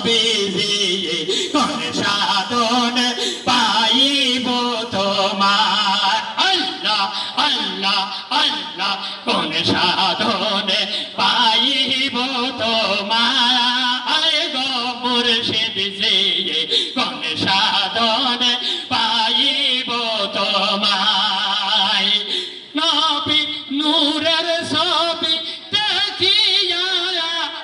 নবীজি কোন সাধনে পাইব তোমার আল্লাহ আল্লাহ আল্লাহ কোন সাধনে পাইব তোমার গো মুর্শিদ জি কোন সাধনে পাইব তোমায় নবী নূরের ছবি দেখিয়া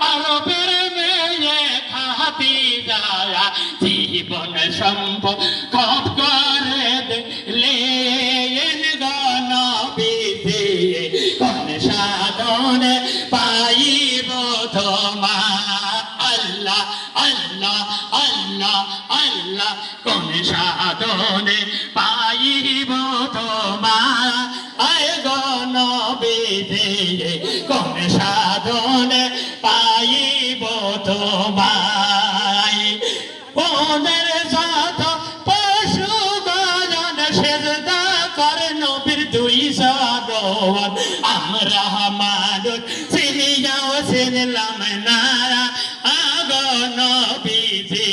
আরবের মেয়ে খাতি যায় জীবন সম্পদ কব করে দিলেন গো নবীজি কোন সাধনে পাইব তোমার আল্লাহ আল্লাহ আল্লাহ আল্লাহ কোন সাধনে পাইব তোমার আয় গো নবীজি কোন সাধনে পাইব তোমায় ওদের সাথ পশু গণ সেজদা করে নবীর দুই সাদওয়াত আমরা মানুষ চিনিয়াও চিনলাম না আগো নবীজি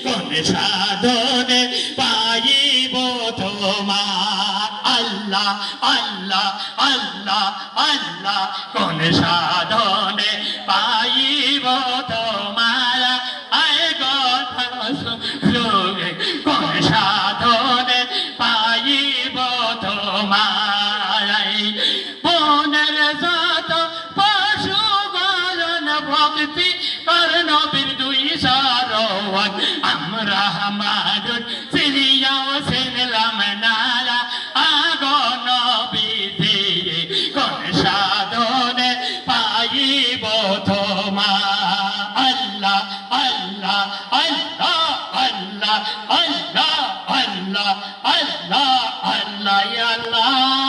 কোন সাধনে পাইব তোমার আল্লাহ আল্লাহ আল্লাহ আল্লাহ কোন সাধনে পাইব তোমার আয় গো যোগে কোন সাধনে পাইব তোমার বনের যত পশু গণ ভক্তি কর নবীর দুই সারওয়াত আমরা মানুষ চিনিয়াও চিনলাম না আগো নবীজি কোন সাধনে পাইব তোমার আল্লাহ আল্লাহ আল্লাহ আল্লাহ আল্লাহ আল্লাহ আল্লাহ আল্লাহ আল্লাহ